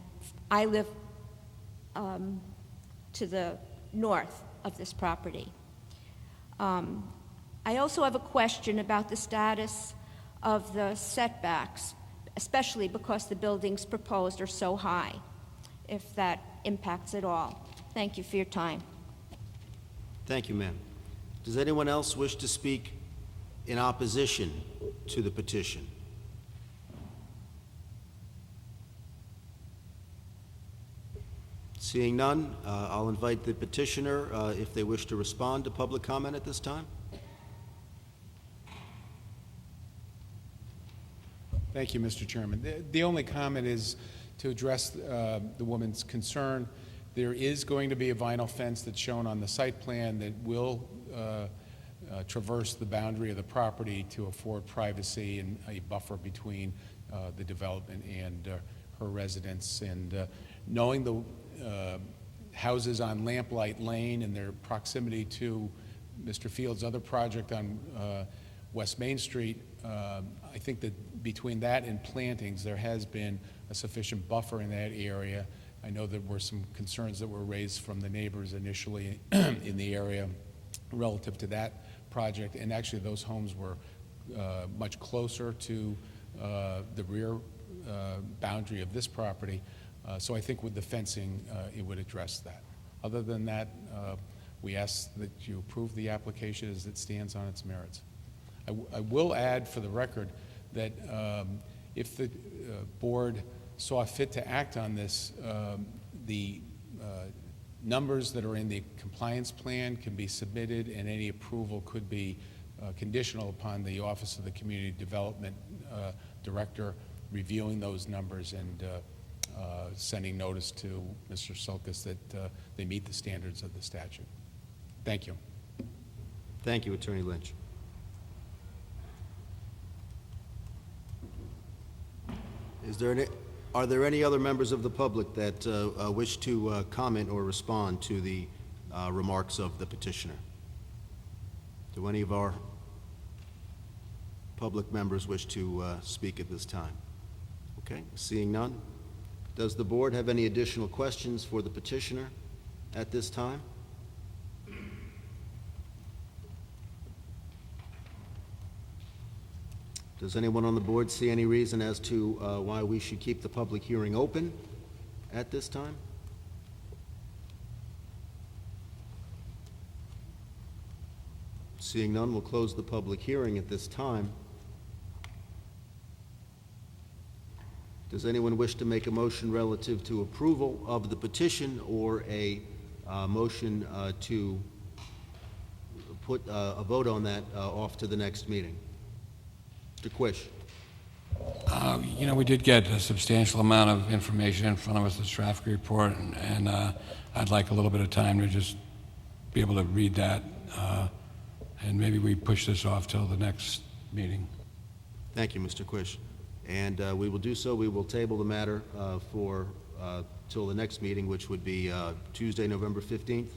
I live to the north of this property. I also have a question about the status of the setbacks, especially because the buildings proposed are so high, if that impacts at all. Thank you for your time. Thank you, ma'am. Does anyone else wish to speak in opposition to the petition? Seeing none, I'll invite the petitioner, if they wish to respond to public comment at this time. Thank you, Mr. Chairman. The only comment is to address the woman's concern. There is going to be a vinyl fence that's shown on the site plan that will traverse the boundary of the property to afford privacy and a buffer between the development and her residence. And knowing the houses on Lamplight Lane and their proximity to Mr. Field's other project on West Main Street, I think that between that and plantings, there has been a sufficient buffer in that area. I know there were some concerns that were raised from the neighbors initially in the area relative to that project, and actually those homes were much closer to the rear boundary of this property. So I think with the fencing, it would address that. Other than that, we ask that you approve the application as it stands on its merits. I will add for the record that if the board saw fit to act on this, the numbers that are in the compliance plan can be submitted, and any approval could be conditional upon the Office of the Community Development Director reviewing those numbers and sending notice to Mr. Sulkus that they meet the standards of the statute. Thank you. Thank you, Attorney Lynch. Are there any other members of the public that wish to comment or respond to the remarks of the petitioner? Do any of our public members wish to speak at this time? Okay, seeing none. Does the board have any additional questions for the petitioner at this time? Does anyone on the board see any reason as to why we should keep the public hearing open at this time? Seeing none, we'll close the public hearing at this time. Does anyone wish to make a motion relative to approval of the petition or a motion to put a vote on that off to the next meeting? Mr. Quish. You know, we did get a substantial amount of information in front of us, the traffic report, and I'd like a little bit of time to just be able to read that, and maybe we push this off till the next meeting. Thank you, Mr. Quish. And we will do so. We will table the matter for till the next meeting, which would be Tuesday, November 15th.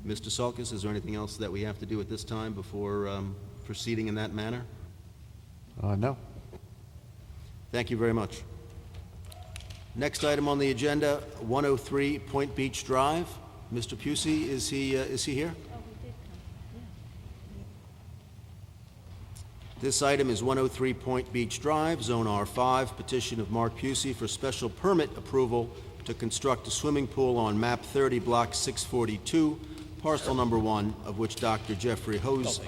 Mr. Sulkus, is there anything else that we have to do at this time before proceeding in that manner? No. Thank you very much. Next item on the agenda, 103 Point Beach Drive. Mr. Pusey, is he here? This item is 103 Point Beach Drive, Zone R5, petition of Mark Pusey for special permit approval to construct a swimming pool on map 30, block 642, parcel number 1, of which Dr. Jeffrey Hoos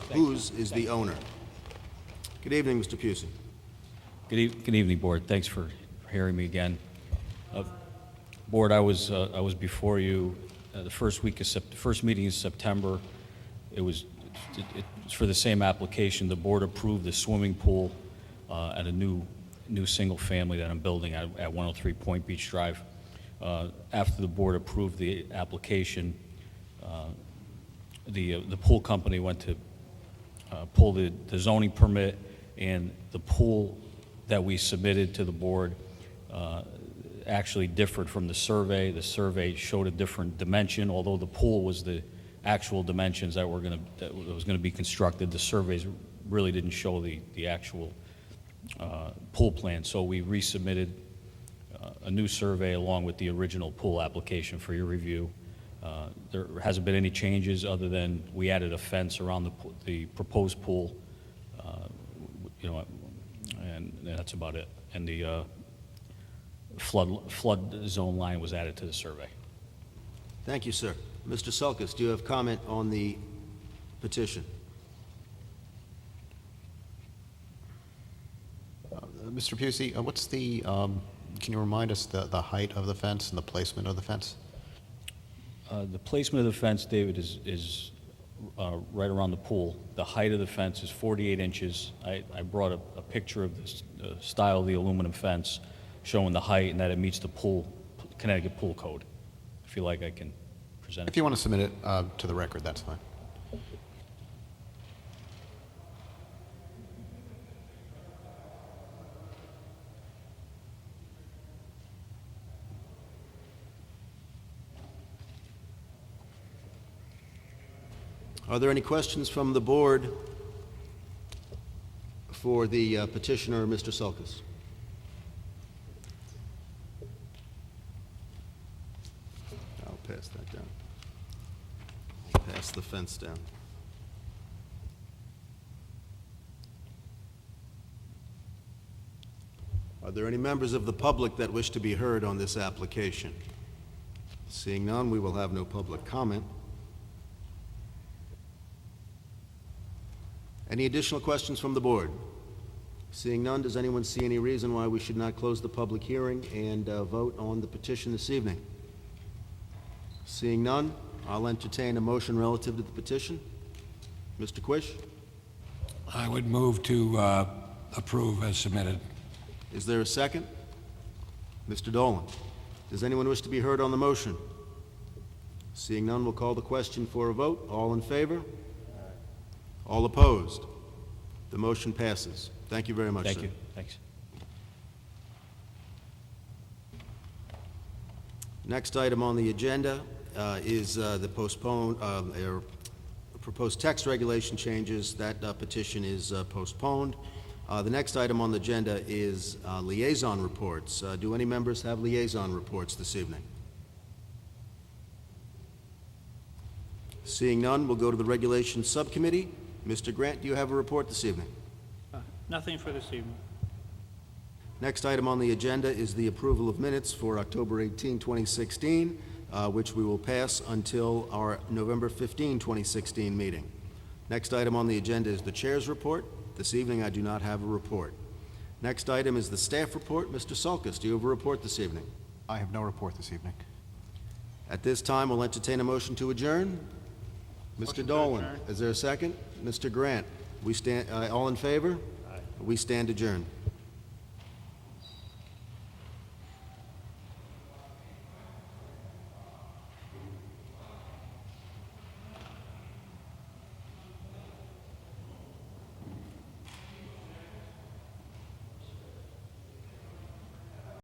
is the owner. Good evening, Mr. Pusey. Good evening, Board. Thanks for hearing me again. Board, I was before you the first meeting in September. It was for the same application. The board approved the swimming pool at a new single family that I'm building at 103 Point Beach Drive. After the board approved the application, the pool company went to pull the zoning permit, and the pool that we submitted to the board actually differed from the survey. The survey showed a different dimension, although the pool was the actual dimensions that was going to be constructed. The surveys really didn't show the actual pool plan, so we resubmitted a new survey along with the original pool application for your review. There hasn't been any changes other than we added a fence around the proposed pool, you know, and that's about it. And the flood zone line was added to the survey. Thank you, sir. Mr. Sulkus, do you have comment on the petition? Mr. Pusey, what's the, can you remind us the height of the fence and the placement of the fence? The placement of the fence, David, is right around the pool. The height of the fence is 48 inches. I brought a picture of the style of the aluminum fence showing the height and that it meets the Connecticut pool code. If you like, I can present it. If you want to submit it to the record, that's fine. Are there any questions from the board for the petitioner, Mr. Sulkus? I'll pass that down. I'll pass the fence down. Are there any members of the public that wish to be heard on this application? Seeing none, we will have no public comment. Any additional questions from the board? Seeing none, does anyone see any reason why we should not close the public hearing and vote on the petition this evening? Seeing none, I'll entertain a motion relative to the petition. Mr. Quish? I would move to approve as submitted. Is there a second? Mr. Dolan? Does anyone wish to be heard on the motion? Seeing none, we'll call the question for a vote. All in favor? All opposed? The motion passes. Thank you very much, sir. Thank you. Thanks. Next item on the agenda is the proposed text regulation changes. That petition is postponed. The next item on the agenda is liaison reports. Do any members have liaison reports this evening? Seeing none, we'll go to the Regulations Subcommittee. Mr. Grant, do you have a report this evening? Nothing for this evening. Next item on the agenda is the approval of minutes for October 18, 2016, which we will pass until our November 15, 2016 meeting. Next item on the agenda is the chair's report. This evening, I do not have a report. Next item is the staff report. Mr. Sulkus, do you have a report this evening? I have no report this evening. At this time, we'll entertain a motion to adjourn. Mr. Dolan, is there a second? Mr. Grant, we stand, all in favor? Aye. We stand adjourned.